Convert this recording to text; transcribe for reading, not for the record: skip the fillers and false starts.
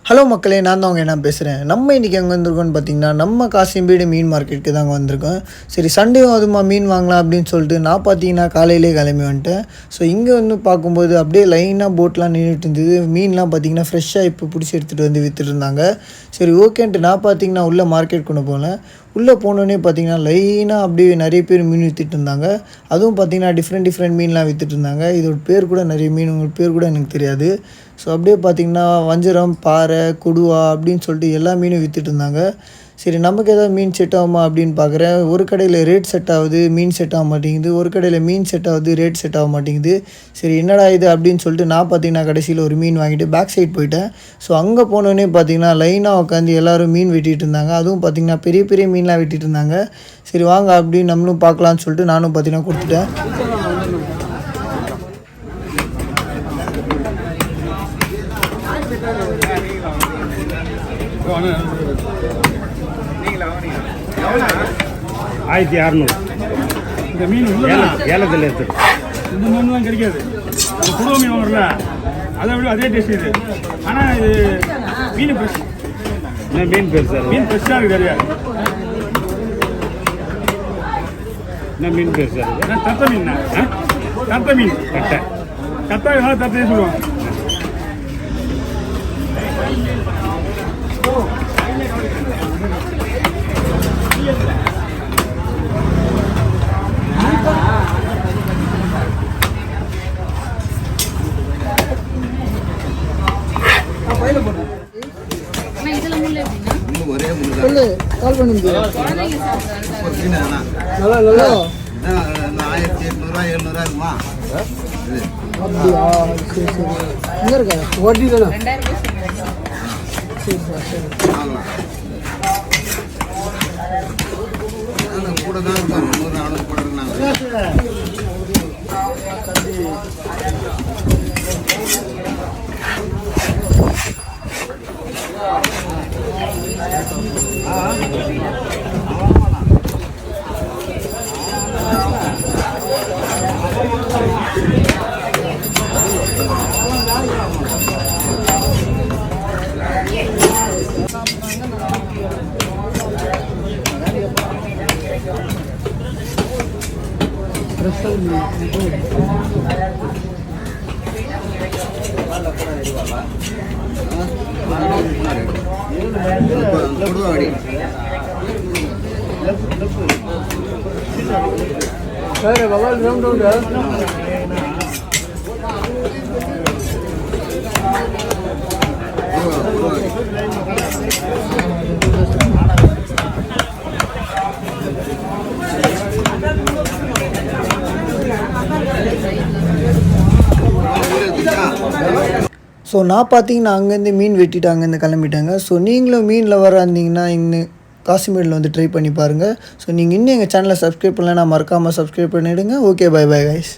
Hello மக்களே, நான் தான் என்ன பேசுகிறேன். நம்ம இன்றைக்கி எங்கே வந்திருக்கோன்னு பார்த்தீங்கன்னா, நம்ம காசிம்பேடு மீன் மார்க்கெட்டுக்கு தாங்க வந்திருக்கோம். சரி, சண்டேவும் அதுமா மீன் வாங்கலாம் அப்படின்னு சொல்லிட்டு நான் பார்த்தீங்கன்னா காலையிலே கிளம்பி வந்துட்டேன். ஸோ இங்கே வந்து பார்க்கும்போது அப்படியே லைனாக போட்லாம் நின்றுட்டு இருந்தது. மீன்லாம் பார்த்தீங்கன்னா ஃப்ரெஷ்ஷாக இப்போ பிடிச்சி எடுத்துகிட்டு வந்து விற்றுட்டு இருந்தாங்க. சரி ஓகேன்ட்டு நான் பார்த்தீங்கன்னா உள்ளே மார்க்கெட் கொண்டு போனேன். உள்ளே போனோடனே பார்த்தீங்கன்னா லைனாக அப்படியே நிறைய பேர் மீன் விற்றுட்டு இருந்தாங்க. அதுவும் பார்த்தீங்கன்னா டிஃப்ரெண்ட் மீன்லாம் விற்றுட்டு இருந்தாங்க. இதோட பேர் கூட நிறைய மீனுங்க பேர் கூட எனக்கு தெரியாது. ஸோ அப்படியே பார்த்திங்கன்னா வஞ்சரம், பாறை, கொடுவா அப்படின்னு சொல்லிட்டு எல்லா மீனும் விற்றுட்டு இருந்தாங்க. சரி, நமக்கு எதாவது மீன் செட் ஆகுமா அப்படின்னு பார்க்குறேன். ஒரு கடையில் ரேட் செட் ஆகுது, மீன் செட் ஆக மாட்டேங்குது. ஒரு கடையில் மீன் செட் ஆகுது, ரேட் செட் ஆக மாட்டேங்குது. சரி, என்னடா இது அப்படின்னு சொல்லிட்டு நான் பார்த்தீங்கன்னா கடைசியில் ஒரு மீன் வாங்கிட்டு பேக் சைட் போயிட்டேன். ஸோ அங்கே போனோடனே பார்த்தீங்கன்னா லைனாக உட்காந்து எல்லோரும் மீன் வெட்டிகிட்டு இருந்தாங்க. அதுவும் பார்த்திங்கன்னா பெரிய மீன்லாம் வெட்டிகிட்டு இருந்தாங்க. சரி வாங்க அப்படின்னு நம்மளும் பார்க்கலான்னு சொல்லிட்டு நானும் பார்த்தீங்கன்னா கொடுத்துட்டேன். ஆயிரத்தி 600 இந்த மீன் ஏலத்தில் எடுத்து இந்த மீன் தான் கிடைக்காது. குடுவ மீன் வாங்குறல அதை விட அதே டேஸ்ட் இது. ஆனால் இது மீன் ஃப்ரெஷ். மீன் பெருசா மீன் ஃப்ரெஷ்ஷாக இருக்குது. நிறையா என்ன மீன் பெருசா இருக்குது? தத்த மீன் தத்த மீன் கத்தா தத்தையே சொல்லுவாங்க. கால் பண்ணிருந்தேன். 1800 700 இருக்குமா? அப்படியா? சரி எங்கே இருக்கா வட்டி தானே? சரி கூட தான் இருக்கும். 300 400 கூட இருந்தாங்க. சரி பகவான் ரவுண்ட் ஸோ நான் பார்த்தீங்கன்னா அங்கேருந்து மீன் வெட்டிட்டு அங்கேருந்து கிளம்பிட்டாங்க. ஸோ நீங்களும் மீனில் வர இருந்தீங்கன்னா இங்கே காசிமேடில் வந்து ட்ரை பண்ணி பாருங்கள். ஸோ நீங்கள் இன்னும் எங்கள் சேனலை சப்ஸ்கிரைப் பண்ணலைன்னா மறக்காமல் சப்ஸ்கிரைப் பண்ணிவிடுங்க. Okay, bye guys.